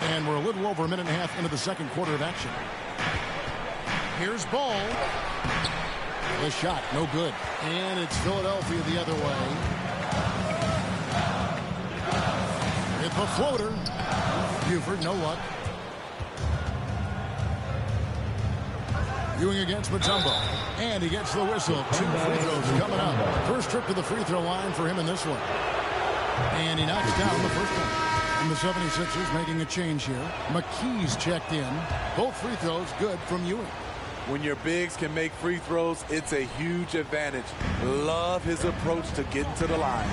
And we're a little over a minute and a half into the second quarter of action. Here's Ball. The shot, no good. And it's Philadelphia the other way. It's a floater. Buford, no luck. Ewing against Mutombo. And he gets the whistle. 2 free throws coming up. First trip to the free throw line for him in this one. And he knocks down the first one. And the 76ers making a change here. McKee's checked in. Both free throws good from Ewing. When your bigs can make free throws, it's a huge advantage. Love his approach to getting to the line.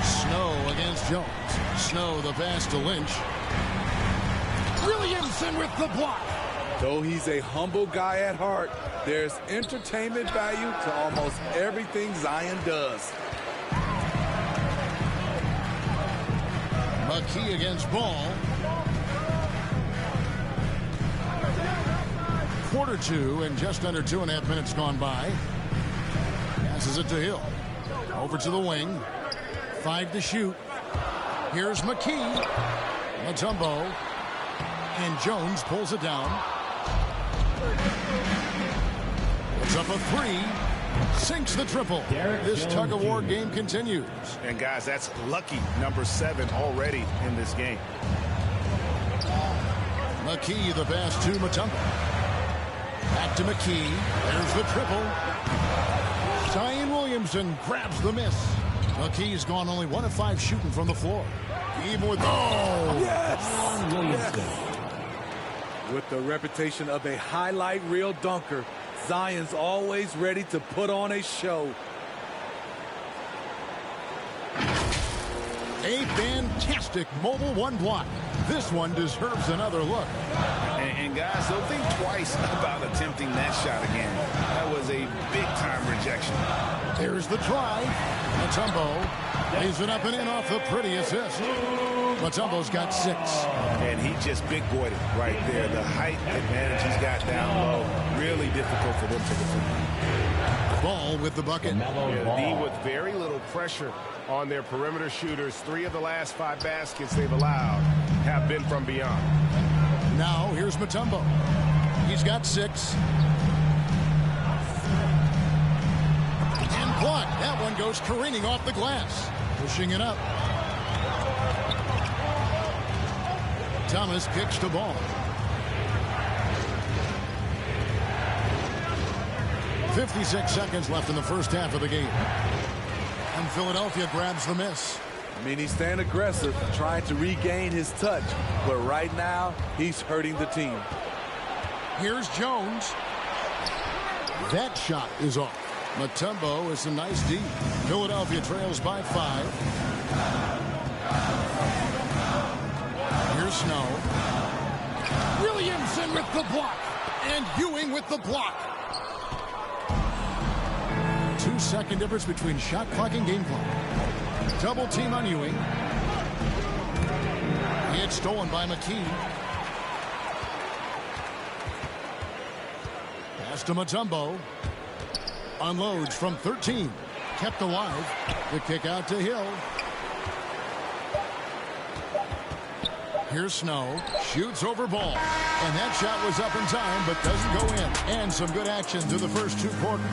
Snow against Jones. Snow the pass to Lynch. Williamson with the block. Though he's a humble guy at heart, there's entertainment value to almost everything Zion does. McKee against Ball. Quarter 2 and just under 2.5 minutes gone by. Passes it to Hill. Over to the wing. 5 to shoot. Here's McKee. Mutombo. And Jones pulls it down. It's up a 3. Sinks the triple. This tug-of-war game continues. And, guys, that's lucky number 7 already in this game. McKee, the pass to Mutombo. Back to McKee. There's the triple. Zion Williamson grabs the miss. McKee's gone only 1 of 5 shooting from the floor. Even with Yes! With the reputation of a highlight reel dunker, Zion's always ready to put on a show. A fantastic mobile 1 block. This one deserves another look. And guys, don't think twice about attempting that shot again. That was a big-time rejection. There's the try. Mutombo lays it up and in off the pretty assist. Mutombo's got 6. And he just big-boyed it right there. The height advantage he's got down low. Really difficult for them to defend. Ball with the bucket. D with very little pressure on their perimeter shooters. 3 of the last 5 baskets they've allowed have been from beyond. Now here's Mutombo. He's got 6. And blocked. That one goes careening off the glass. Pushing it up. Thomas kicks the ball. 56 seconds left in the first half of the game. And Philadelphia grabs the miss. I mean, he's staying aggressive, trying to regain his touch. But right now, he's hurting the team. Here's Jones. That shot is off. Mutombo is a nice D. Philadelphia trails by 5. Here's Snow. Williamson with the block. And Ewing with the block. 2-second difference between shot clock and game clock. Double team on Ewing. It's stolen by McKee. Pass to Mutombo. Unloads from 13. Kept alive. The kick out to Hill. Here's Snow. Shoots over Ball. And that shot was up in time, but doesn't go in. And some good action through the first 2 quarters.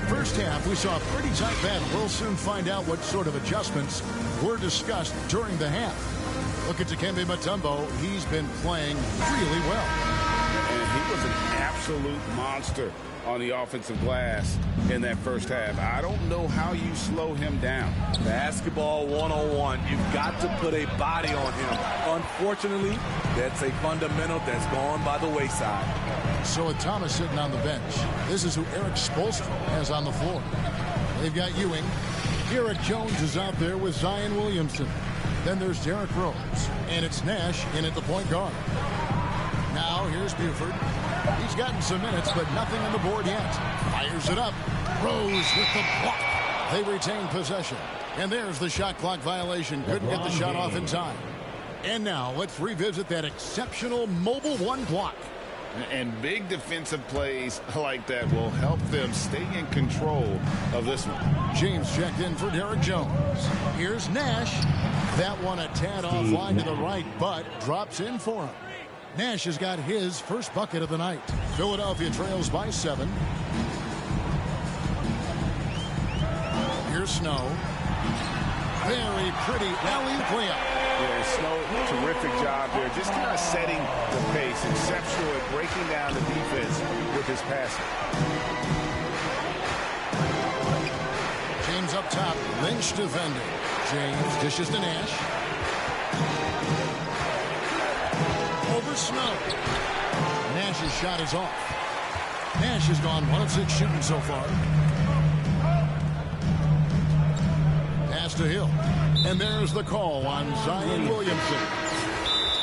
First half, we saw a pretty tight battle. We'll soon find out what sort of adjustments were discussed during the half. Look at Dikembe Mutombo. He's been playing really well. And he was an absolute monster on the offensive glass in that first half. I don't know how you slow him down. Basketball 101. You've got to put a body on him. Unfortunately, that's a fundamental that's gone by the wayside. So with Thomas sitting on the bench, this is who Eric Spoelstra has on the floor. They've got Ewing. Derek Jones is out there with Zion Williamson. Then there's Derrick Rose. And it's Nash in at the point guard. Now here's Buford. He's gotten some minutes, but nothing on the board yet. Fires it up. Rose with the block. They retain possession. And there's the shot clock violation. Couldn't get the shot off in time. And now let's revisit that exceptional Mobile One block. And big defensive plays like that will help them stay in control of this one. James checked in for Derek Jones. Here's Nash. That one a tad offline to the right, but drops in for him. Nash has got his first bucket of the night. Philadelphia trails by 7. Here's Snow. Very pretty alley-oop layup. Yeah, Snow, terrific job there. Just kind of setting the pace. Exceptional at breaking down the defense with his passing. James up top. Lynch defending. James dishes to Nash. Over Snow. Nash's shot is off. Nash has gone 1 of 6 shooting so far. Pass to Hill. And there's the call on Zion Williamson.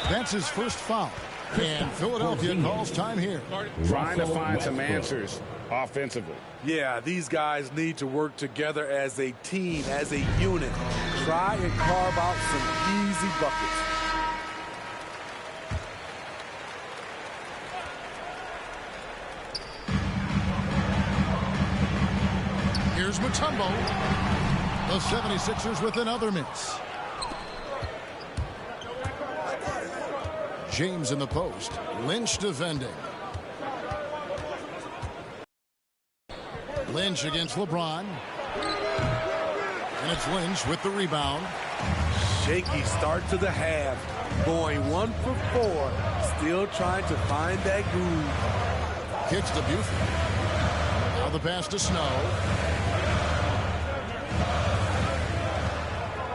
That's his first foul. And Philadelphia calls time here. Trying to find some answers offensively. Yeah, these guys need to work together as a team, as a unit. Try and carve out some easy buckets. Here's Mutombo. The 76ers with another miss. James in the post. Lynch defending. Lynch against LeBron. And it's Lynch with the rebound. Shaky start to the half. Going 1 for 4. Still trying to find that groove. Kicks to Buford. Now the pass to Snow.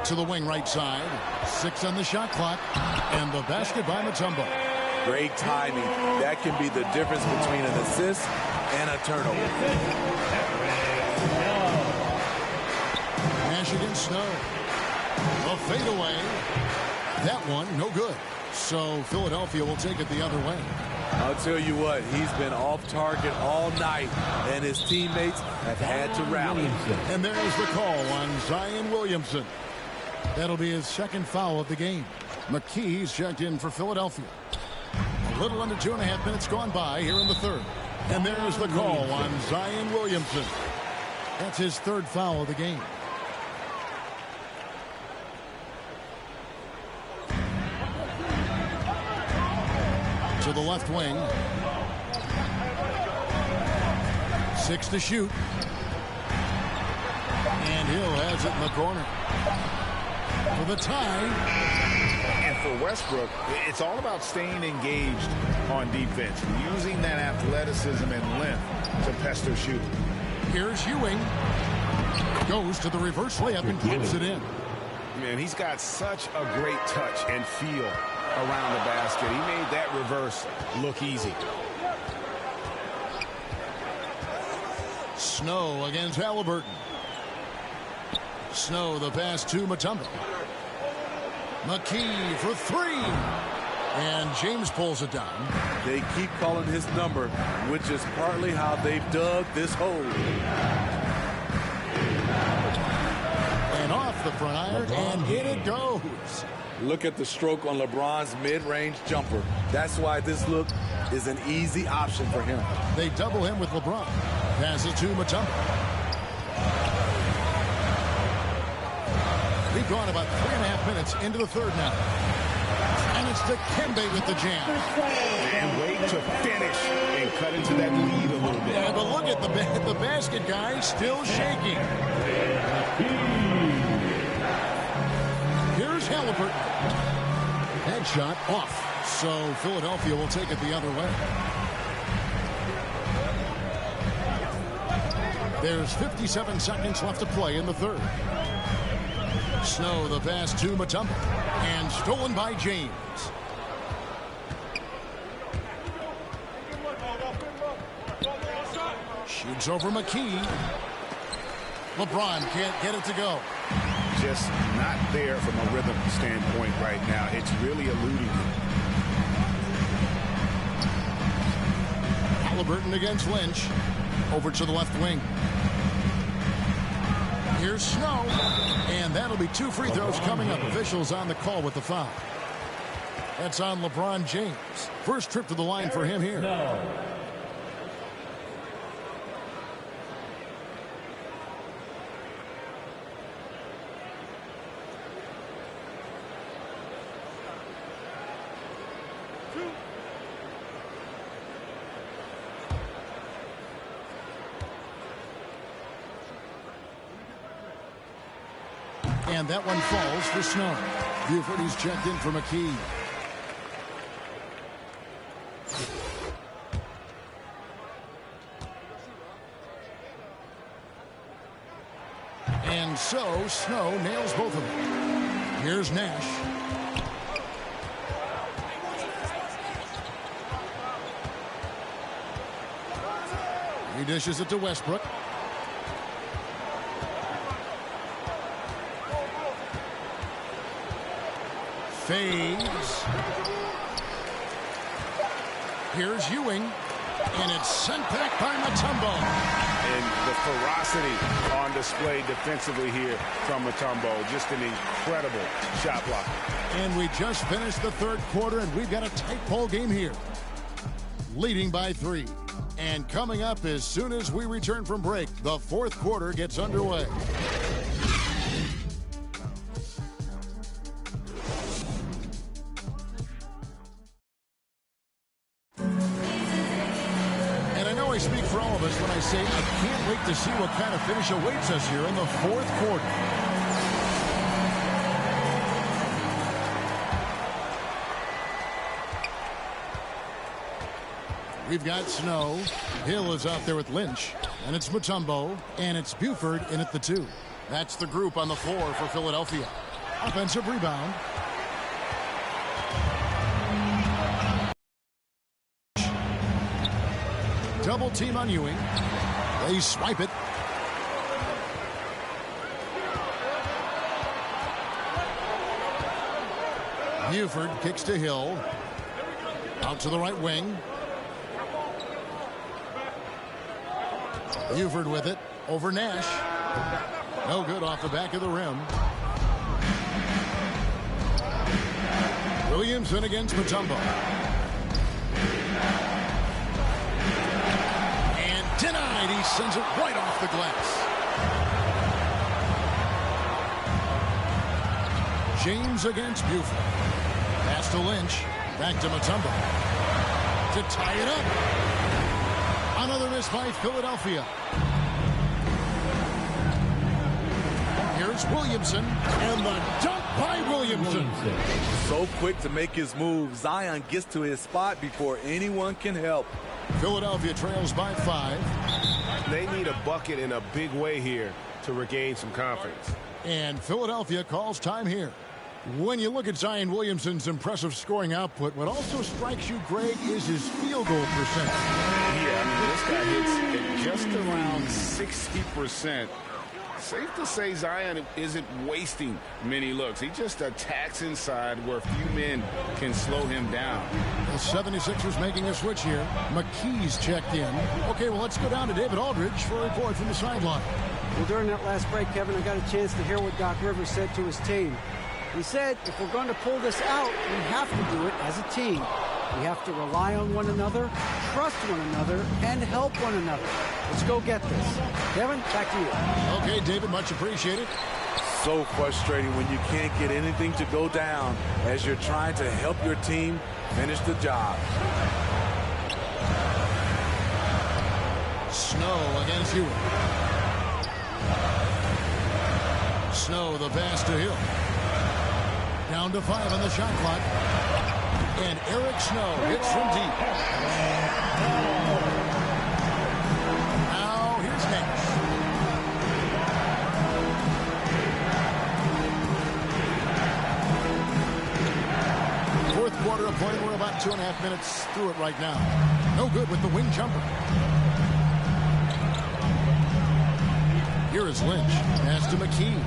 To the wing right side. 6 on the shot clock. And the basket by Mutombo. Great timing. That can be the difference between an assist and a turnover. Nash against Snow. A fadeaway. That one, no good. So Philadelphia will take it the other way. I'll tell you what, he's been off target all night, and his teammates have had to rally. And there's the call on Zion Williamson. That'll be his second foul of the game. McKee's checked in for Philadelphia. A little under 2.5 minutes gone by here in the third. And there's the call on Zion Williamson. That's his third foul of the game. To the left wing. 6 to shoot. And Hill has it in the corner. For the tie. And for Westbrook, it's all about staying engaged on defense, using that athleticism and length to pester shooting. Here's Ewing. Goes to the reverse layup and keeps it in. Man, he's got such a great touch and feel around the basket. He made that reverse look easy. Snow against Halliburton. Snow, the pass to Mutombo. McKee for 3. And James pulls it down. They keep calling his number, which is partly how they've dug this hole. And off the front iron, and in it goes. Look at the stroke on LeBron's mid-range jumper. That's why this look is an easy option for him. They double him with LeBron. Pass it to Mutombo. We've gone about 3.5 minutes into the third now. And it's Dikembe with the jam. And wait to finish and cut into that lead a little bit. Yeah, but look at the basket guy still shaking. Here's Halliburton. Headshot off. So Philadelphia will take it the other way. There's 57 seconds left to play in the third. Snow, the pass to Mutombo, and stolen by James. Shoots over McKee. LeBron can't get it to go. Just not there from a rhythm standpoint right now. It's really eluding him. Halliburton against Lynch. Over to the left wing. Here's Snow. And that'll be 2 free throws coming up. Officials on the call with the foul. That's on LeBron James. First trip to the line for him here. No. And that one falls for Snow. Buford, he's checked in for McKee. And so Snow nails both of them. Here's Nash. He dishes it to Westbrook. Fades. Here's Ewing. And it's sent back by Mutombo. And the ferocity on display defensively here from Mutombo. Just an incredible shot block. And we just finished the third quarter, and we've got a tight ball game here. Leading by 3. And coming up as soon as we return from break, the fourth quarter gets underway. I speak for all of us when I say I can't wait to see what kind of finish awaits us here in the fourth quarter. We've got Snow. Hill is out there with Lynch. And it's Mutombo. And it's Buford in at the 2. That's the group on the floor for Philadelphia. Offensive rebound. Double team on Ewing. They swipe it. Buford kicks to Hill. Out to the right wing. Buford with it. Over Nash. No good off the back of the rim. Williamson against Mutombo. Denied. He sends it right off the glass. James against Buford. Pass to Lynch. Back to Mutombo. To tie it up. Another miss by Philadelphia. Here's Williamson. And the dunk by Williamson. So quick to make his move. Zion gets to his spot before anyone can help. Philadelphia trails by 5. They need a bucket in a big way here to regain some confidence. And Philadelphia calls time here. When you look at Zion Williamson's impressive scoring output, what also strikes you, Greg, is his field goal percentage. Yeah, I mean, this guy hits at just around 60%. Safe to say Zion isn't wasting many looks. He just attacks inside where few men can slow him down. The 76ers making a switch here. McKee's checked in. Okay, well, let's go down to David Aldridge for a report from the sideline. Well, during that last break, Kevin, I got a chance to hear what Doc Rivers said to his team. He said, if we're going to pull this out, we have to do it as a team. We have to rely on one another, trust one another, and help one another. Let's go get this. Kevin, back to you. Okay, David, much appreciated. So frustrating when you can't get anything to go down as you're trying to help your team finish the job. Snow against Ewing. Snow, the pass to Hill. Down to 5 on the shot clock. And Eric Snow hits from deep. Now here's Nash. quarter of play. We're about 2.5 minutes through it right now. No good with the wing jumper. Here is Lynch. Pass to McKee.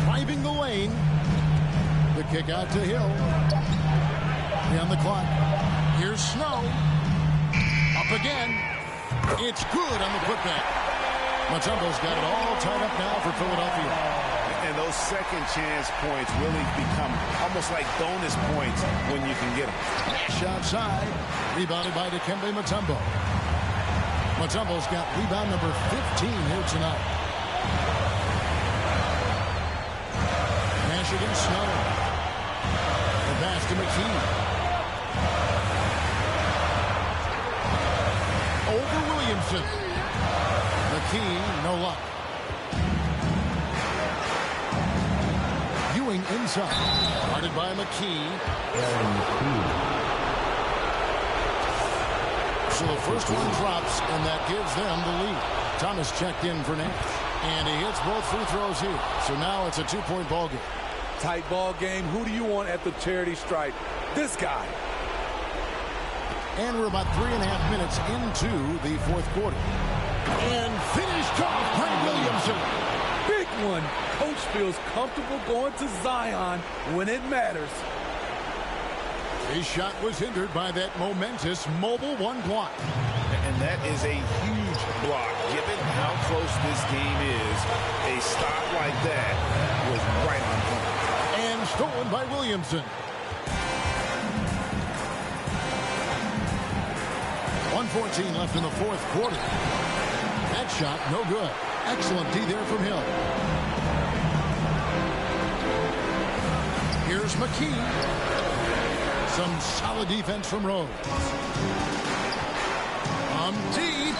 Driving the lane. The kick out to Hill. On the clock. Here's Snow. Up again. It's good on the putback. Mutombo's got it all tied up now for Philadelphia. And those second chance points really become almost like bonus points when you can get them. Shot side. Rebounded by Dikembe Mutombo. Mutombo's got rebound number 15 here tonight. Nash against Snow. The pass to McKee. Over Williamson. McKee, no luck. Ewing inside. Guarded by McKee. So the first one drops, and that gives them the lead. Thomas checked in for Nash. And he hits both free throws here. So now it's a 2-point ball game. Tight ball game. Who do you want at the charity stripe? This guy. And we're about 3.5 minutes into the fourth quarter. And finished off by Williamson. Big one. Coach feels comfortable going to Zion when it matters. His shot was hindered by that momentous mobile one block. And that is a huge block. Given how close this game is, a stop like that was right on point. And stolen by Williamson. 1:14 left in the fourth quarter. That shot, no good. Excellent D there from Hill. Here's McKee. Some solid defense from Rose. Deep.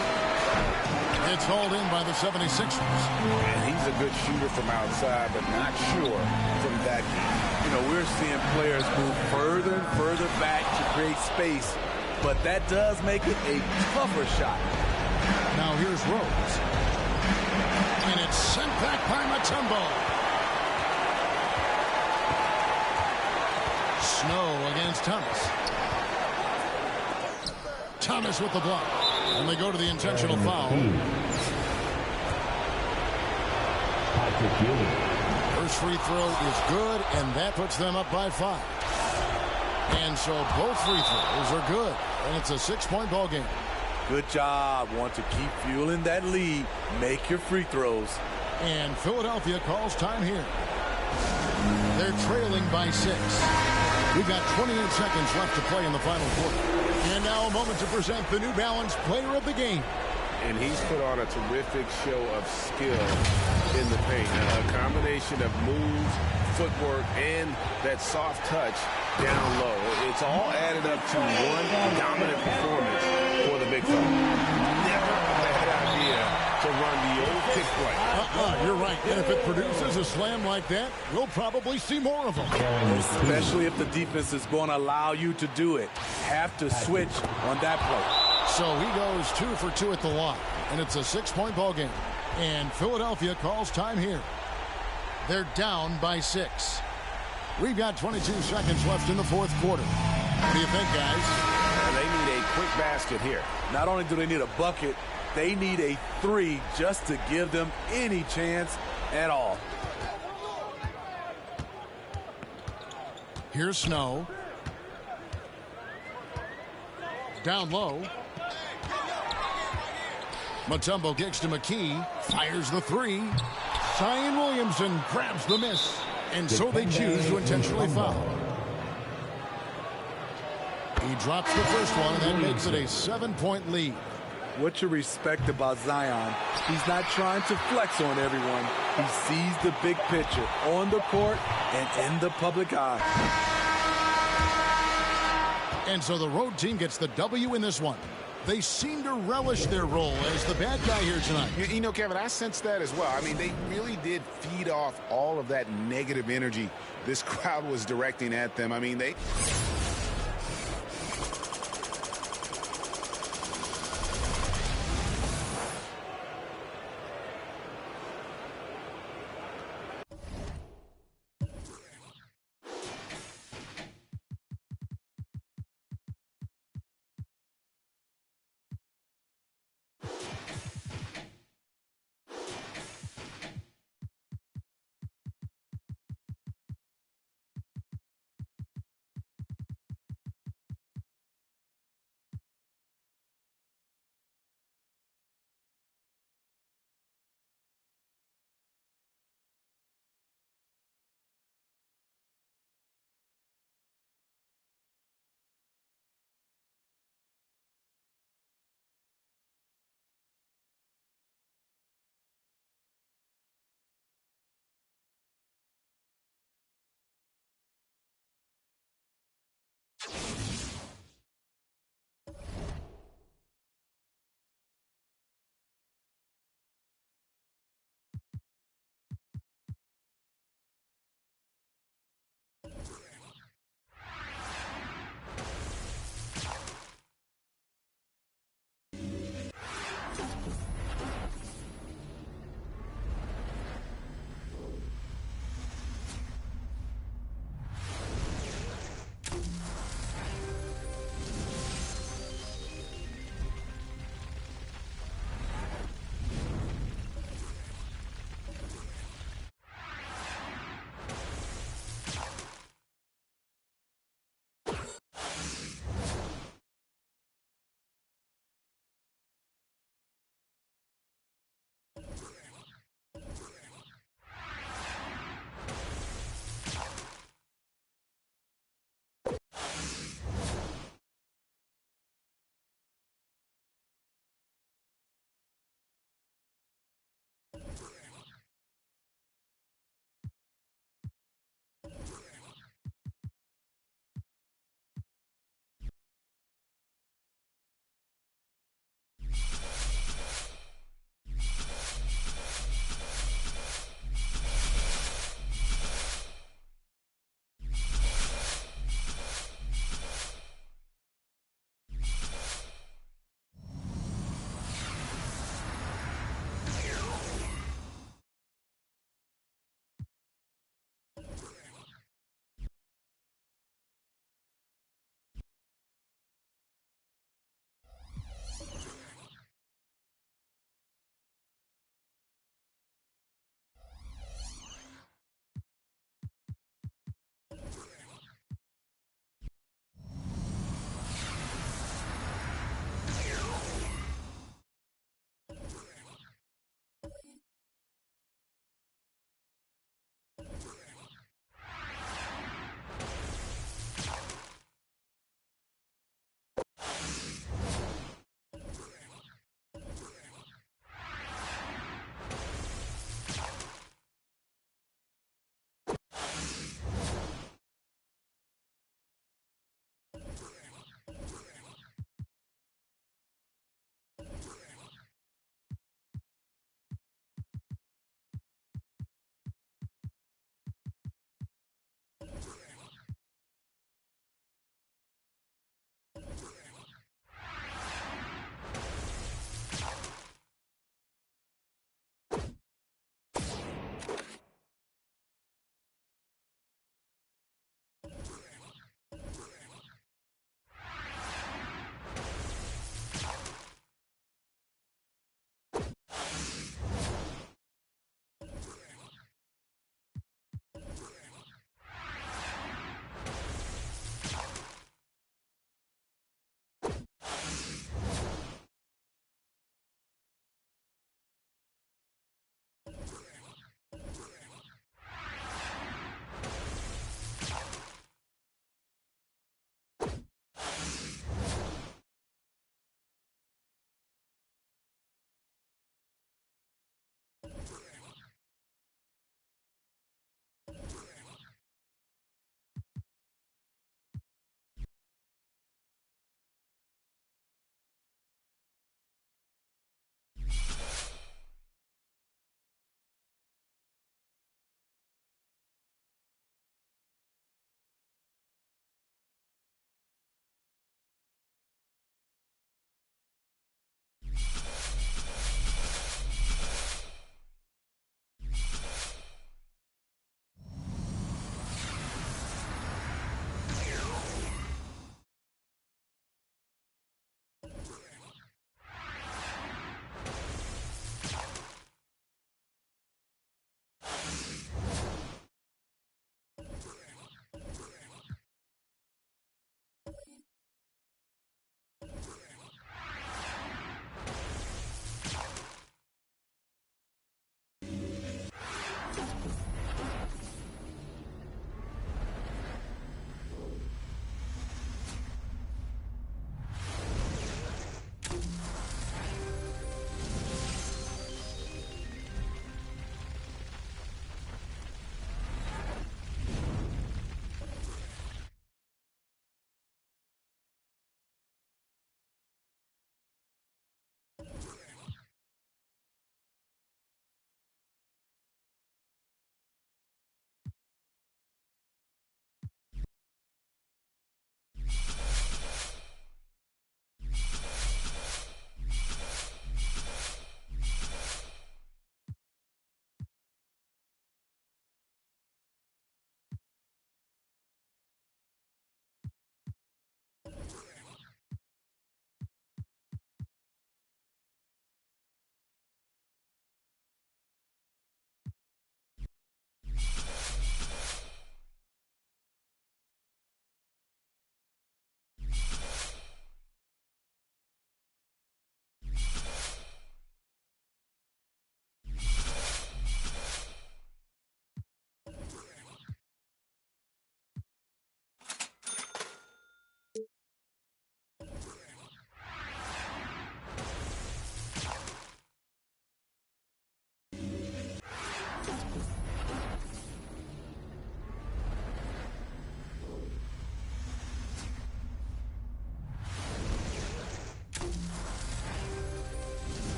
It's hauled in by the 76ers. And he's a good shooter from outside, but not sure from that deep. You know, we're seeing players move further and further back to create space. But that does make it a tougher shot. Now here's Rose. And it's sent back by Mutombo. Snow against Thomas. Thomas with the block. And they go to the intentional foul. First free throw is good, and that puts them up by 5. And so both free throws are good. And it's a 6-point ball game. Good job. Want to keep fueling that lead. Make your free throws. And Philadelphia calls time here. They're trailing by 6. We've got 28 seconds left to play in the final quarter. And now a moment to present the New Balance Player of the Game. And he's put on a terrific show of skill in the paint. A combination of moves, footwork, and that soft touch down low. It's all added up to one dominant performance for the big fella. Never a bad idea to run the old kick play. You're right. And if it produces a slam like that, we'll probably see more of them. Especially if the defense is going to allow you to do it. Have to switch on that play. So he goes 2 for 2 at the line. And it's a 6-point ball game. And Philadelphia calls time here. They're down by 6. We've got 22 seconds left in the fourth quarter. What do you think, guys? And they need a quick basket here. Not only do they need a bucket, they need a 3 just to give them any chance at all. Here's Snow. Down low. Mutombo kicks to McKee. Fires the 3. Zion Williamson grabs the miss. And so they choose to intentionally foul. He drops the first one, and that makes it a 7-point lead. What you respect about Zion, he's not trying to flex on everyone. He sees the big picture on the court and in the public eye. And so the road team gets the W in this one. They seem to relish their role as the bad guy here tonight. You know, Kevin, I sense that as well. I mean, they really did feed off all of that negative energy this crowd was directing at them. I mean, they...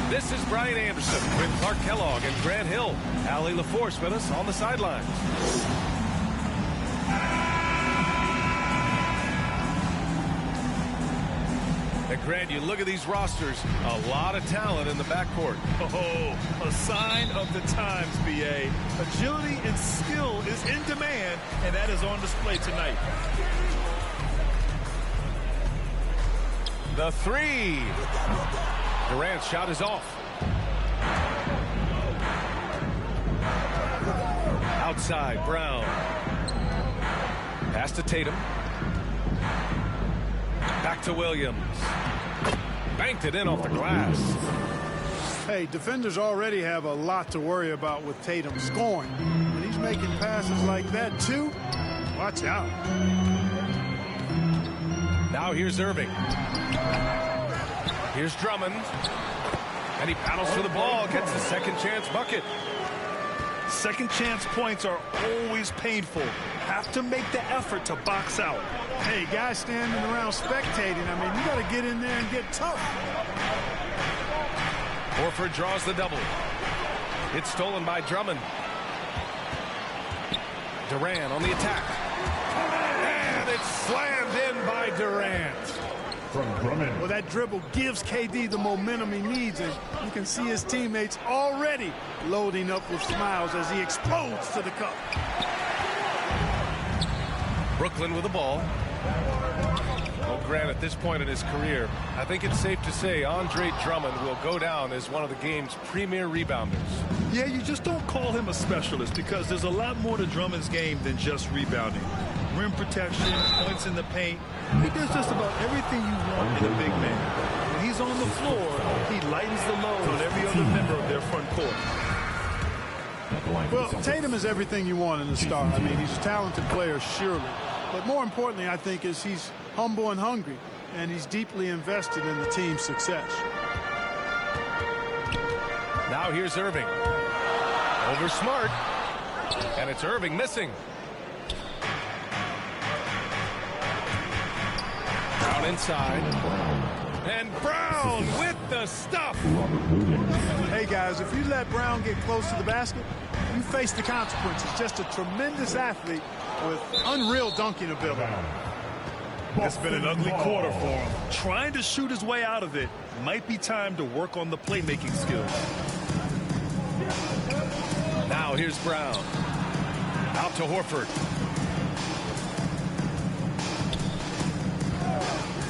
This is Brian Anderson with Clark Kellogg and Grant Hill. Allie LaForce with us on the sidelines. And Grant, you look at these rosters, a lot of talent in the backcourt. Oh, a sign of the times, B.A. Agility and skill is in demand, and that is on display tonight. The three. Durant's shot is off. Outside, Brown. Pass to Tatum. Back to Williams. Banked it in off the glass. Hey, defenders already have a lot to worry about with Tatum scoring. When he's making passes like that, too, watch out. Now here's Irving. Here's Drummond. And he paddles for the ball, gets the second chance bucket. Second chance points are always painful. Have to make the effort to box out. Hey, guys standing around spectating, I mean, you got to get in there and get tough. Horford draws the double. It's stolen by Drummond. Durant on the attack. And it's slammed in by Durant. From Drummond. Well, that dribble gives KD the momentum he needs, and you can see his teammates already loading up with smiles as he explodes to the cup. Brooklyn with the ball. Well, Grant, at this point in his career, I think it's safe to say Andre Drummond will go down as one of the game's premier rebounders. Yeah, you just don't call him a specialist because there's a lot more to Drummond's game than just rebounding. Rim protection, points in the paint. He does just about everything you want in a big man. When he's on the floor, he lightens the load on every other member of their front court. Well, Tatum is everything you want in a star. I mean, he's a talented player, surely. But more importantly, I think, is he's humble and hungry, and he's deeply invested in the team's success. Now here's Irving. Over Smart. And it's Irving missing. Brown inside. And Brown with the stuff. Hey, guys, if you let Brown get close to the basket, you face the consequences. Just a tremendous athlete with unreal dunking ability. It's been an ugly quarter for him. Trying to shoot his way out of it. Might be time to work on the playmaking skills. Now here's Brown. Out to Horford.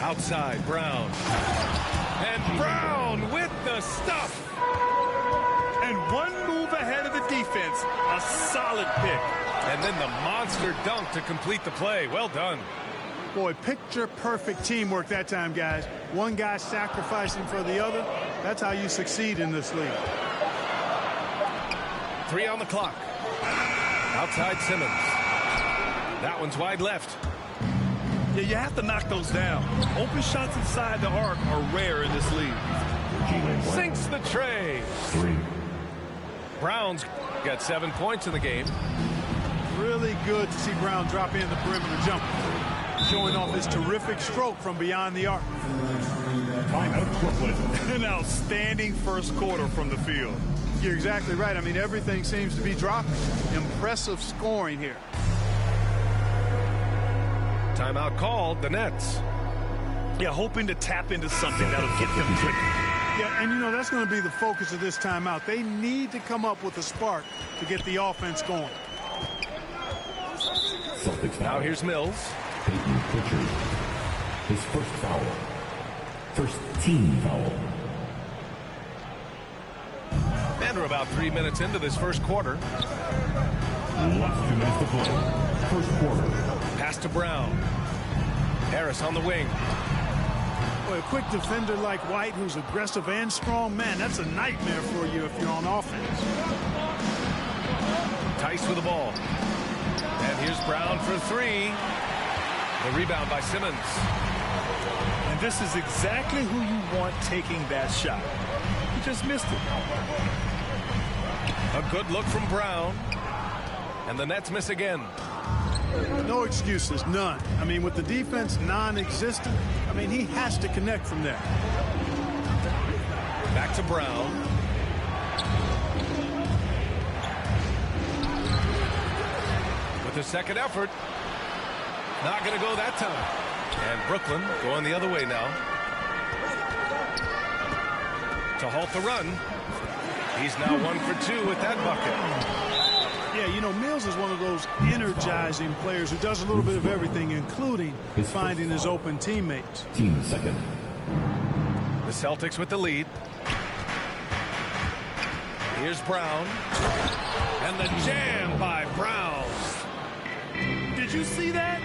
Outside, Brown. And Brown with the stuff. And one move ahead of the defense. A solid pick. And then the monster dunk to complete the play. Well done. Boy, picture-perfect teamwork that time, guys. One guy sacrificing for the other. That's how you succeed in this league. 3 on the clock. Outside Simmons. That one's wide left. Yeah, you have to knock those down. Open shots inside the arc are rare in this league. Sinks the tray. 3. Brown's got 7 points in the game. Really good to see Brown drop in the perimeter jumper, showing off his terrific stroke from beyond the arc. An outstanding first quarter from the field. You're exactly right. I mean, everything seems to be dropping. Impressive scoring here. Timeout called, the Nets. Yeah, hoping to tap into something that'll get them quick. Yeah, and you know, that's going to be the focus of this timeout. They need to come up with a spark to get the offense going. Now here's Mills. Peyton Pritchard. His first foul. First team foul. And we're about 3 minutes into this first quarter. Last 2 minutes to play. First quarter. Pass to Brown. Harris on the wing. Boy, a quick defender like White, who's aggressive and strong, man, that's a nightmare for you if you're on offense. Tice with the ball. And here's Brown for 3. The rebound by Simmons. And this is exactly who you want taking that shot. He just missed it. A good look from Brown. And the Nets miss again. No excuses, none. I mean, with the defense non-existent, I mean, he has to connect from there. Back to Brown. With the second effort. Not going to go that time. And Brooklyn going the other way now. To halt the run. He's now 1 for 2 with that bucket. Yeah, you know, Mills is one of those energizing players who does a little bit of everything, including finding his open teammates. Team second. The Celtics with the lead. Here's Brown. And the jam by Brown. Did you see that?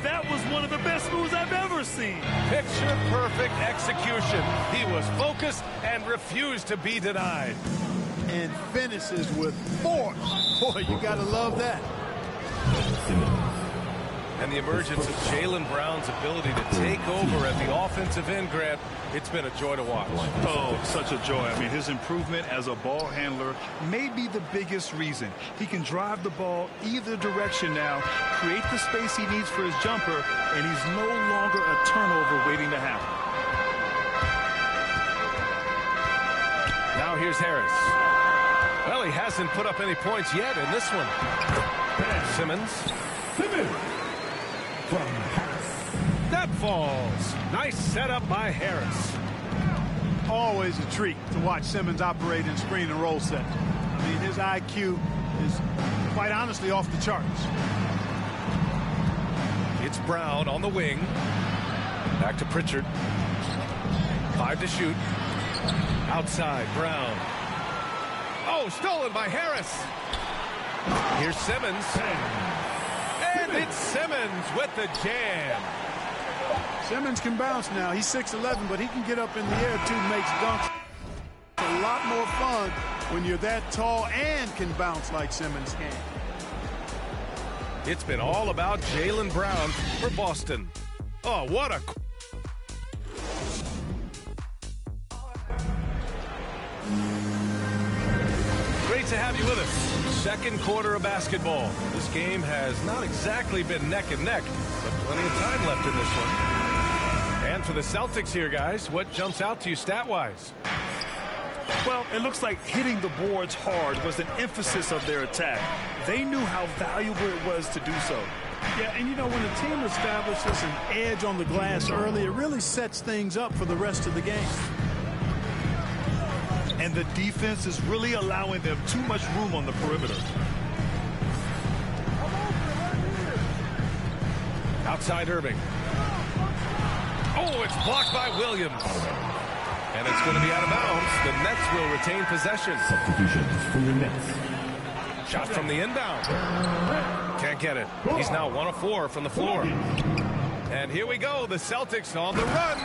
That was one of the best moves I've ever seen. Picture perfect execution. He was focused and refused to be denied. And finishes with force. Boy, you got to love that. And the emergence of Jaylen Brown's ability to take over at the offensive end, Grant, it's been a joy to watch. Oh, such a joy. I mean, his improvement as a ball handler may be the biggest reason. He can drive the ball either direction now, create the space he needs for his jumper, and he's no longer a turnover waiting to happen. Now here's Harris. Well, he hasn't put up any points yet in this one. Simmons. From Harris. That falls. Nice setup by Harris. Always a treat to watch Simmons operate in screen and roll set. I mean, his IQ is quite honestly off the charts. It's Brown on the wing. Back to Pritchard. 5 to shoot. Outside, Brown. Oh, stolen by Harris. Here's Simmons. And it's Simmons with the jam. Simmons can bounce now. He's 6'11", but he can get up in the air, too, makes dunks. It's a lot more fun when you're that tall and can bounce like Simmons can. It's been all about Jaylen Brown for Boston. Oh, what a... Great to have you with us. Second quarter of basketball. This game has not exactly been neck and neck, but plenty of time left in this one. And for the Celtics here, guys, what jumps out to you stat-wise? Well, it looks like hitting the boards hard was an emphasis of their attack. They knew how valuable it was to do so. Yeah, and you know, when a team establishes an edge on the glass early, it really sets things up for the rest of the game. And the defense is really allowing them too much room on the perimeter. Outside Irving. Oh, it's blocked by Williams. And it's going to be out of bounds. The Nets will retain possession. Substitutions for your Nets. Shot from the inbound. Can't get it. He's now 1 of 4 from the floor. And here we go. The Celtics on the run.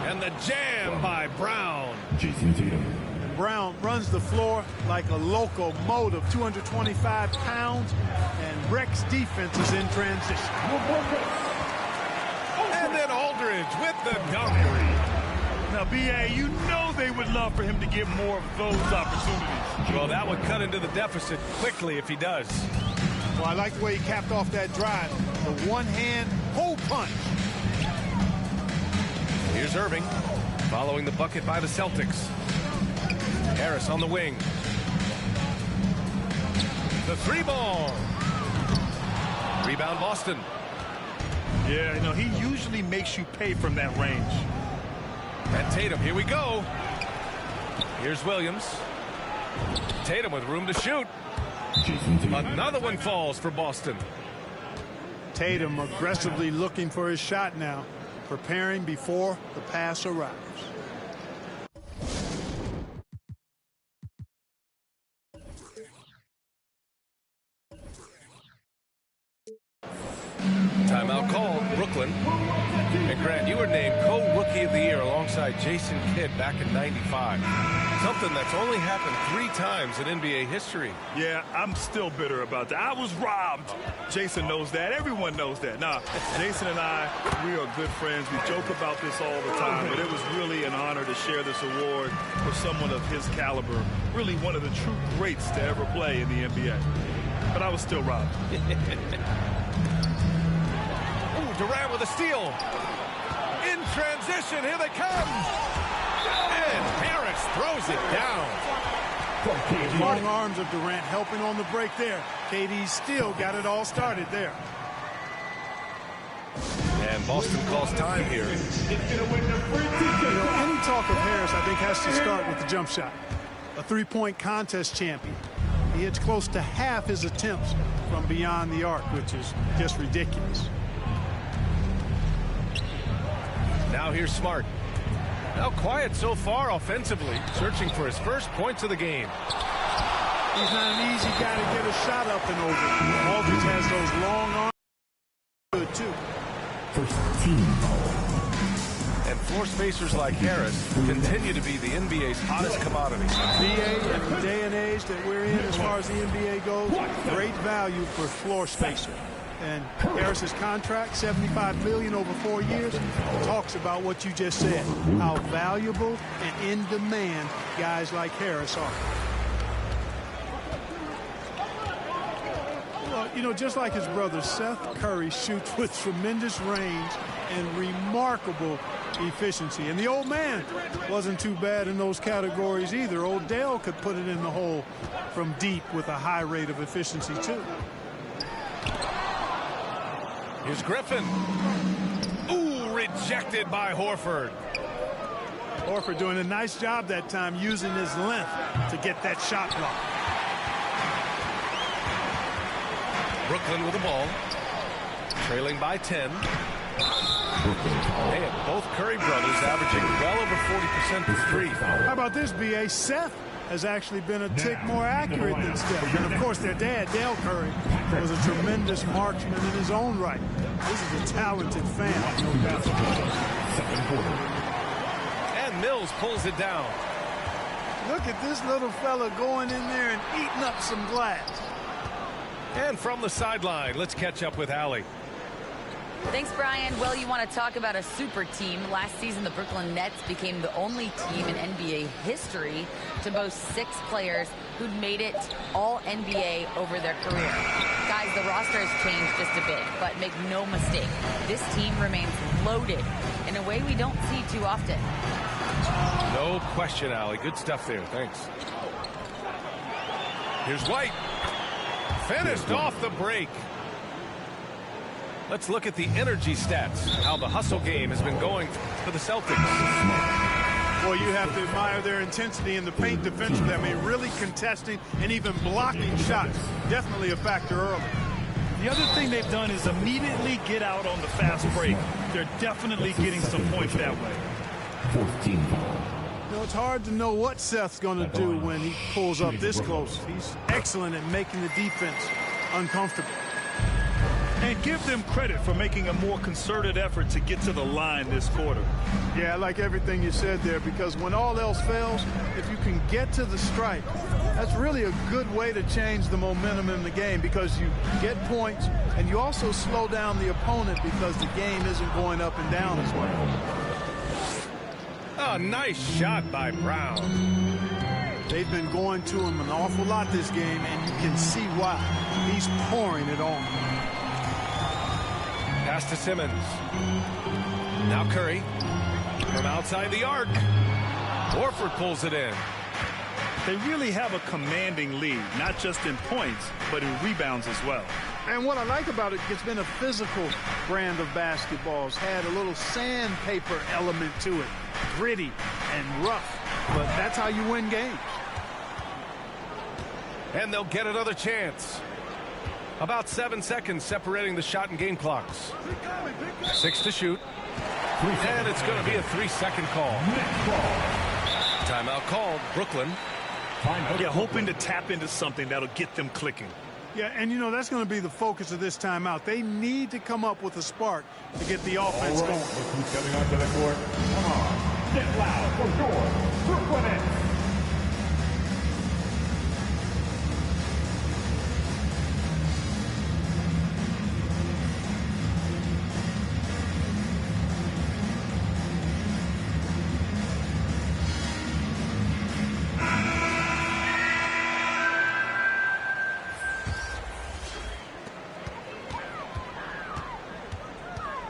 And the jam by Brown. Jason Tatum. Brown runs the floor like a locomotive, 225 pounds, and wrecks defenses in transition. And then Aldridge with the dunk. Now, B.A., you know they would love for him to get more of those opportunities. Well, that would cut into the deficit quickly if he does. Well, I like the way he capped off that drive. The one-hand hole punch. Here's Irving, following the bucket by the Celtics. Harris on the wing. The 3-ball. Rebound Boston. Yeah, you know, he usually makes you pay from that range. And Tatum, here we go. Here's Williams. Tatum with room to shoot. Another one falls for Boston. Tatum aggressively looking for his shot now, preparing before the pass arrives. Timeout called, Brooklyn. And Grant, you were named co-rookie of the year alongside Jason Kidd back in '95. Something that's only happened 3 times in NBA history. Yeah, I'm still bitter about that. I was robbed. Jason knows that. Everyone knows that. Now, Jason and I, we are good friends. We joke about this all the time, but it was really an honor to share this award for someone of his caliber. Really one of the true greats to ever play in the NBA. But I was still robbed. Durant with a steal. In transition, here they come. And here Harris throws it down. The long arms of Durant helping on the break there. KD still got it all started there. And Boston calls time here. You know, any talk of Harris, I think, has to start with the jump shot. A three-point contest champion. He hits close to half his attempts from beyond the arc, which is just ridiculous. Now here's Smart. Now quiet so far offensively, searching for his first points of the game. He's not an easy guy to get a shot up and over. Aldridge has those long arms. Good, too. First team foul. And floor spacers like Harris continue to be the NBA's hottest commodity. NBA, in the day and age that we're in as far as the NBA goes, great value for floor spacer. And Harris's contract, $75 million over 4 years, talks about what you just said, how valuable and in demand guys like Harris are. Well, you know, just like his brother, Seth Curry shoots with tremendous range and remarkable efficiency. And the old man wasn't too bad in those categories either. Odell could put it in the hole from deep with a high rate of efficiency, too. Here's Griffin. Ooh, rejected by Horford. Horford doing a nice job that time using his length to get that shot block. Brooklyn with the ball. Trailing by 10. And both Curry brothers averaging well over 40% from three. How about this, B.A.? Seth has actually been a tick more accurate than Steph. And, of course, their dad, Dale Curry, was a tremendous marksman in his own right. This is a talented fan. And Mills pulls it down. Look at this little fella going in there and eating up some glass. And from the sideline, let's catch up with Allie. Thanks, Brian. Well, you want to talk about a super team. Last season, the Brooklyn Nets became the only team in NBA history to boast 6 players who'd made it all NBA over their career. Guys, the roster has changed just a bit, but make no mistake, this team remains loaded in a way we don't see too often. No question, Allie. Good stuff there. Thanks. Here's White. Finished off the break. Let's look at the energy stats, how the hustle game has been going for the Celtics. Well, you have to admire their intensity in the paint defensively. I mean, really contesting and even blocking shots. Definitely a factor early. The other thing they've done is immediately get out on the fast break. They're definitely getting some points that way. 14 foul. You know, it's hard to know what Seth's going to do when he pulls up this close. He's excellent at making the defense uncomfortable. And give them credit for making a more concerted effort to get to the line this quarter. Yeah, I like everything you said there, because when all else fails, if you can get to the stripe, that's really a good way to change the momentum in the game, because you get points and you also slow down the opponent because the game isn't going up and down as well. Oh, nice shot by Brown. They've been going to him an awful lot this game, and you can see why. He's pouring it on. Pass to Simmons. Now Curry from outside the arc. Horford pulls it in. They really have a commanding lead, not just in points, but in rebounds as well. And what I like about it, it's been a physical brand of basketball. It's had a little sandpaper element to it. Gritty and rough, but that's how you win games. And they'll get another chance. About 7 seconds separating the shot and game clocks. 6 to shoot. And it's going to be a 3-second call. Timeout called. Brooklyn. Yeah, hoping to tap into something that'll get them clicking. Yeah, and you know, that's going to be the focus of this timeout. They need to come up with a spark to get the offense going. Who's coming onto the court? Come on. Get loud for sure. Brooklyn Nets.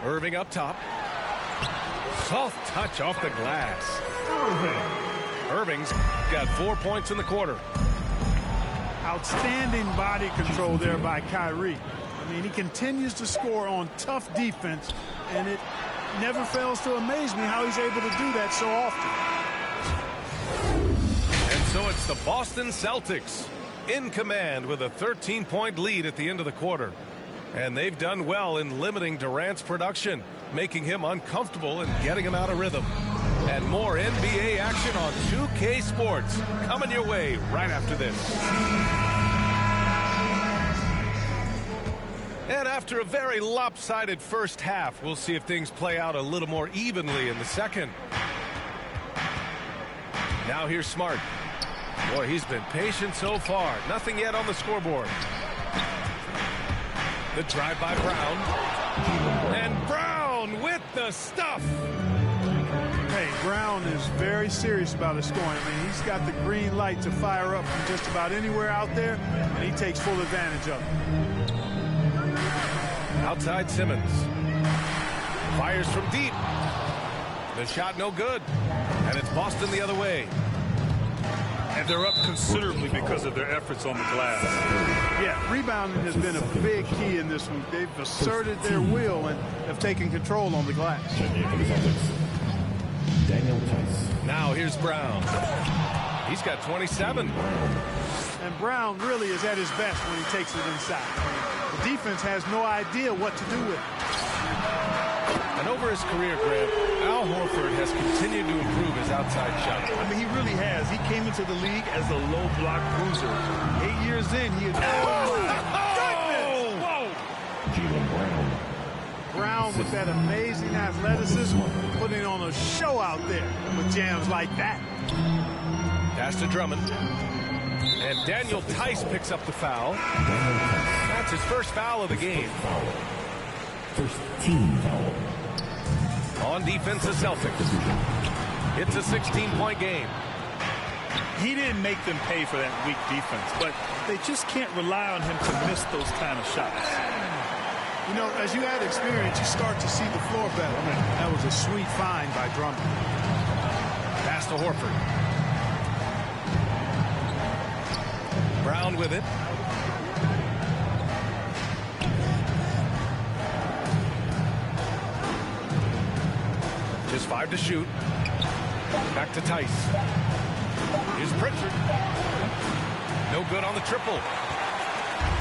Irving up top. Soft touch off the glass. Irving. Irving's got 4 points in the quarter. Outstanding body control there by Kyrie. I mean, he continues to score on tough defense, and it never fails to amaze me how he's able to do that so often. And so it's the Boston Celtics in command with a 13-point lead at the end of the quarter. And they've done well in limiting Durant's production, making him uncomfortable and getting him out of rhythm. And more NBA action on 2K Sports coming your way right after this. And after a very lopsided first half, we'll see if things play out a little more evenly in the second. Now here's Smart. Boy, he's been patient so far. Nothing yet on the scoreboard. The drive by Brown. And Brown with the stuff. Hey, Brown is very serious about his scoring. I mean, he's got the green light to fire up from just about anywhere out there, and he takes full advantage of it. Outside Simmons. Fires from deep. The shot no good. And it's Boston the other way. And they're up considerably because of their efforts on the glass. Yeah, rebounding has been a big key in this one. They've asserted their will and have taken control on the glass. Daniel Tice. Now here's Brown. He's got 27. And Brown really is at his best when he takes it inside. The defense has no idea what to do with it. And over his career, Grant, Al Horford has continued to improve his outside shot. I mean, he really has. He came into the league as a low block bruiser. 8 years in, he had... Whoa! Jaylen Brown. Brown with that amazing athleticism, putting on a show out there with jams like that. Pass to Drummond. And Daniel Tice picks up the foul. That's his first foul of the game. First team foul. On defense, the Celtics. It's a 16-point game. He didn't make them pay for that weak defense, but they just can't rely on him to miss those kind of shots. You know, as you add experience, you start to see the floor better. That was a sweet find by Drummond. Pass to Horford. Brown with it. Just 5 to shoot. Back to Tice. Here's Pritchard. No good on the triple.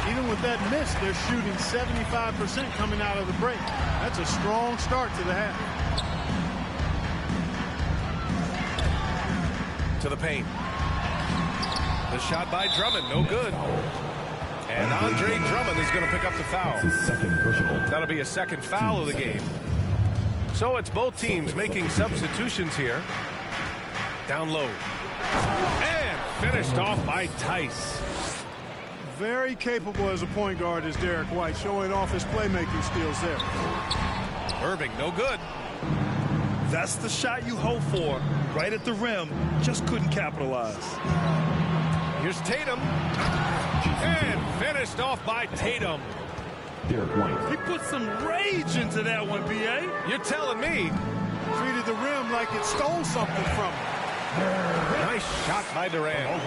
Even with that miss, they're shooting 75% coming out of the break. That's a strong start to the half. To the paint. The shot by Drummond, no good. And Andre Drummond is going to pick up the foul. That'll be a second foul of the game. So it's both teams making substitutions here. Down low. And finished off by Tice. Very capable as a point guard is Derek White, showing off his playmaking skills there. Irving, no good. That's the shot you hope for. Right at the rim, just couldn't capitalize. Here's Tatum. And finished off by Tatum. Derek White. He put some rage into that one, B.A. You're telling me. Treated the rim like it stole something from him. Nice shot by Durant.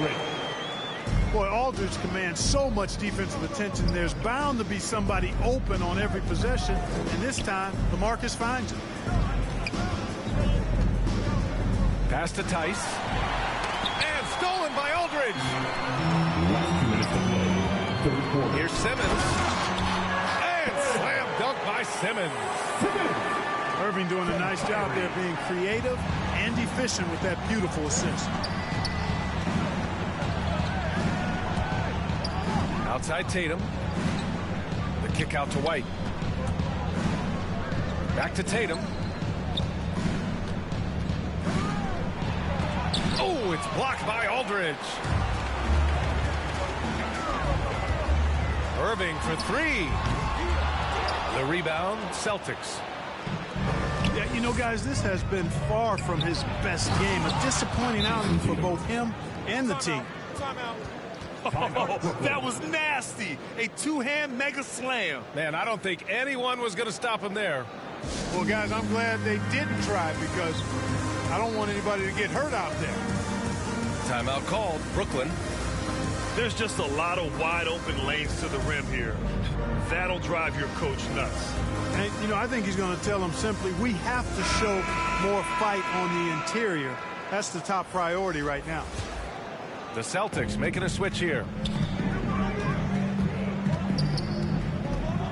Boy, Aldridge commands so much defensive attention. There's bound to be somebody open on every possession. And this time, LaMarcus finds it. Pass to Tice. And stolen by Aldridge. Here's Simmons. And slam dunk by Simmons. Irving doing a nice job there, being creative and efficient with that beautiful assist. Outside Tatum. The kick out to White. Back to Tatum. Oh, it's blocked by Aldridge. Irving for 3. The rebound, Celtics. Yeah, you know, guys, this has been far from his best game. A disappointing outing for both him and the team. Oh, that was nasty. A two-hand mega slam. Man, I don't think anyone was going to stop him there. Well, guys, I'm glad they didn't try because I don't want anybody to get hurt out there. Timeout called. Brooklyn. There's just a lot of wide open lanes to the rim here. That'll drive your coach nuts. And, you know, I think he's going to tell them simply, we have to show more fight on the interior. That's the top priority right now. The Celtics making a switch here.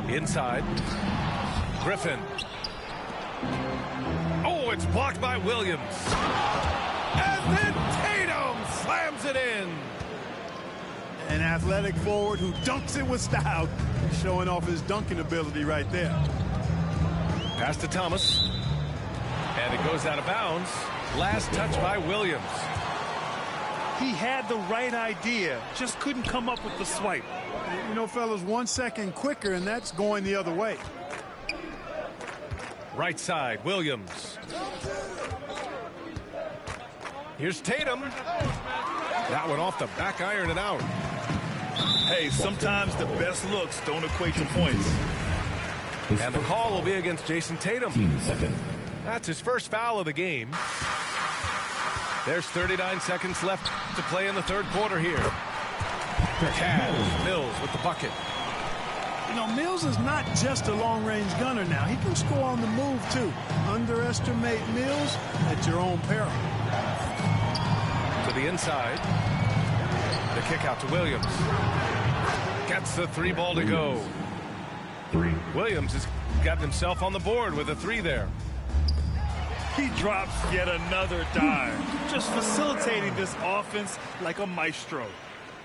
Inside. Griffin. Oh, it's blocked by Williams. And then Tatum slams it in. An athletic forward who dunks it with style. He's showing off his dunking ability right there. Pass to Thomas. And it goes out of bounds. Last touch by Williams. He had the right idea, just couldn't come up with the swipe. You know, fellas, 1 second quicker, and that's going the other way. Right side, Williams. Here's Tatum. That one off the back iron and out. Hey, sometimes the best looks don't equate to points. And the call will be against Jason Tatum. That's his first foul of the game. There's 39 seconds left to play in the third quarter here. Cavs, Mills with the bucket. You know, Mills is not just a long-range gunner now. He can score on the move, too. Underestimate Mills at your own peril. To the inside. The kick out to Williams. Gets the three ball to go. Williams has got himself on the board with a three there. He drops yet another dime, just facilitating this offense like a maestro.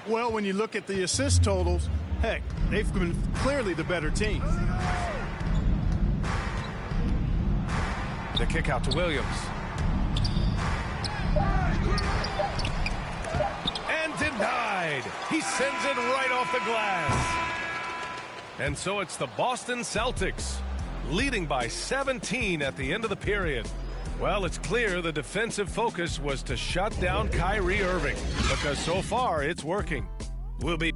Well, when you look at the assist totals, heck, they've been clearly the better team. The kick out to Williams. And denied. He sends it right off the glass. And so it's the Boston Celtics leading by 17 at the end of the period. Well, it's clear the defensive focus was to shut down Kyrie Irving, because so far it's working. We'll be...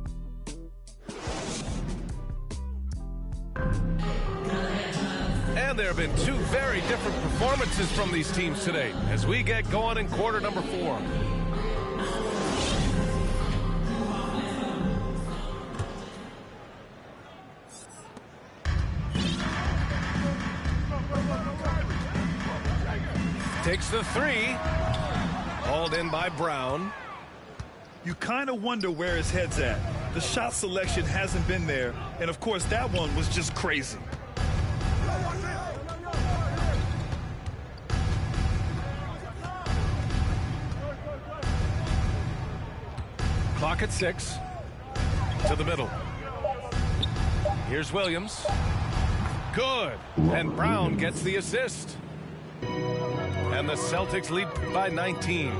And there have been two very different performances from these teams today as we get going in quarter number 4. Takes the three. Hauled in by Brown. You kind of wonder where his head's at. The shot selection hasn't been there, and of course that one was just crazy. Clock at 6. To the middle. Here's Williams. Good. And Brown gets the assist. And the Celtics lead by 19.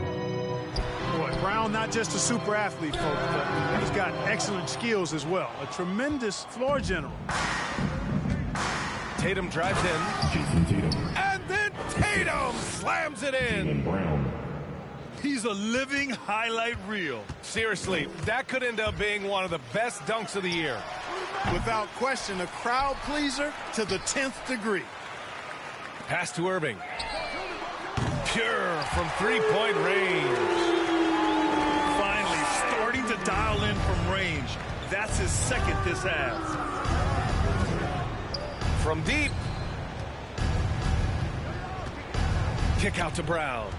Boy, Brown not just a super athlete, folks, but he's got excellent skills as well. A tremendous floor general. Tatum drives in. And then Tatum slams it in. He's a living highlight reel. Seriously, that could end up being one of the best dunks of the year. Without question, a crowd pleaser to the 10th degree. Pass to Irving. Pure from three-point range. Finally starting to dial in from range. That's his second this half. From deep. Kick out to Brown.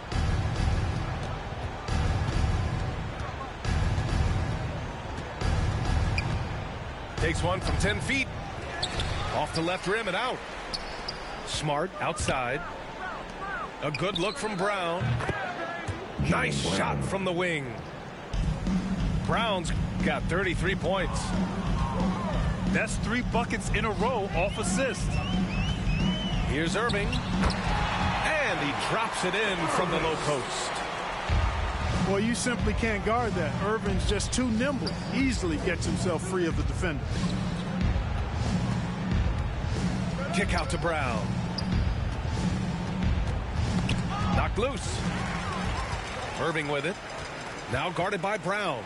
Takes one from 10 feet. Off the left rim and out. Smart outside. A good look from Brown. Nice shot from the wing. Brown's got 33 points. That's 3 buckets in a row off assist. Here's Irving. And he drops it in from the low post. Well, you simply can't guard that. Irving's just too nimble. Easily gets himself free of the defender. Kick out to Brown. Knocked loose. Irving with it. Now guarded by Brown.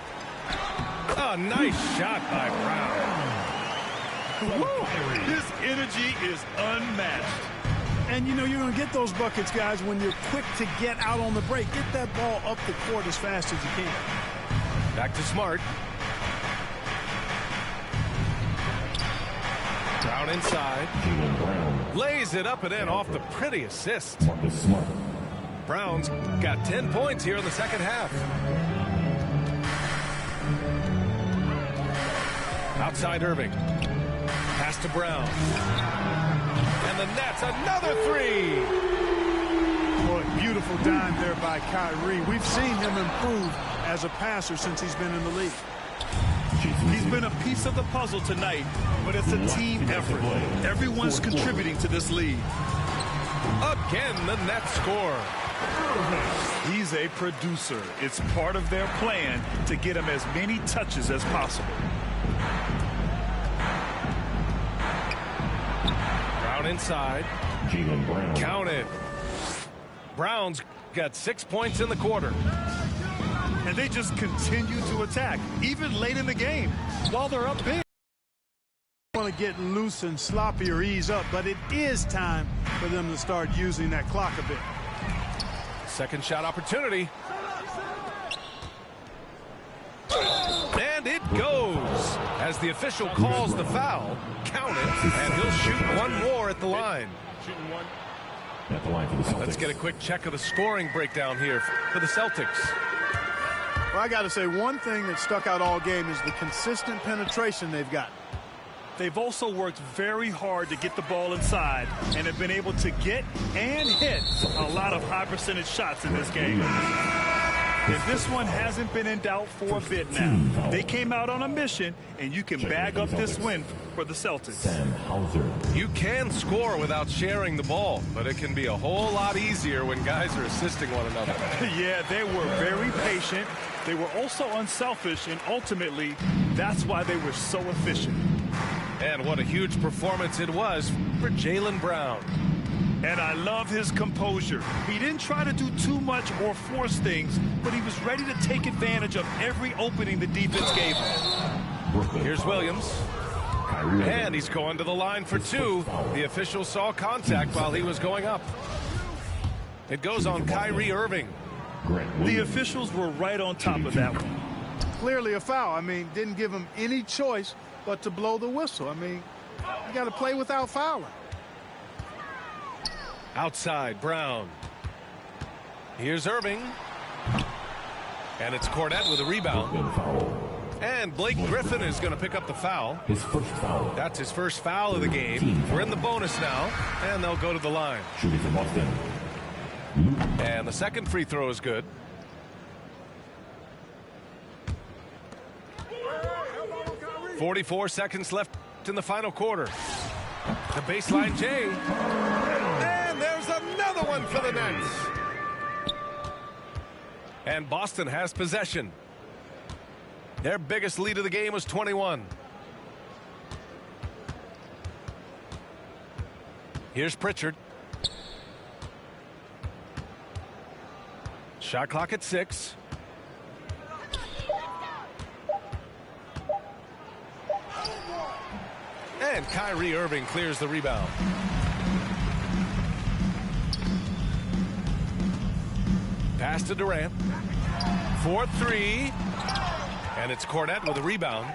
A nice shot by Brown. Woo! His energy is unmatched. And, you know, you're going to get those buckets, guys, when you're quick to get out on the break. Get that ball up the court as fast as you can. Back to Smart. Brown inside. Lays it up and in off the pretty assist. Brown's got 10 points here in the second half. Outside Irving. Pass to Brown. And the Nets, another three. Boy, beautiful dime there by Kyrie. We've seen him improve as a passer since he's been in the league. He's been a piece of the puzzle tonight, but it's a team effort. Everyone's contributing to this lead. Again, the Nets score. He's a producer. It's part of their plan to get him as many touches as possible. Brown inside. Count it. Brown's got 6 points in the quarter. And they just continue to attack, even late in the game, while they're up big. Want to get loose and sloppy or ease up, but it is time for them to start using that clock a bit. Second shot opportunity. And it goes. As the official calls the foul, count it, and he'll shoot one more at the line. Shooting one. At the line for the Celtics. Let's get a quick check of the scoring breakdown here for the Celtics. Well, I got to say, one thing that stuck out all game is the consistent penetration they've got. They've also worked very hard to get the ball inside and have been able to get and hit a lot of high percentage shots in this game. And this one hasn't been in doubt for a bit now. They came out on a mission, and you can bag up this win for the Celtics. You can score without sharing the ball, but it can be a whole lot easier when guys are assisting one another. Yeah, they were very patient. They were also unselfish, and ultimately, that's why they were so efficient. And what a huge performance it was for Jaylen Brown. And I love his composure. He didn't try to do too much or force things, but he was ready to take advantage of every opening the defense gave him. Here's Williams. And he's going to the line for two. The official saw contact while he was going up. It goes on Kyrie Irving. The officials were right on top of that one. Clearly a foul. I mean, didn't give him any choice but to blow the whistle. I mean, you got to play without fouling. Outside, Brown. Here's Irving. And it's Cornette with a rebound. And Blake Griffin is going to pick up the foul. His first foul. That's his first foul of the game. We're in the bonus now, and they'll go to the line. Shooting from Boston. And the second free throw is good. .44 left in the final quarter. The baseline J. And there's another one for the Nets. And Boston has possession. Their biggest lead of the game was 21. Here's Pritchard. Shot clock at 6. And Kyrie Irving clears the rebound. Pass to Durant. 4-3. And it's Cornette with a rebound.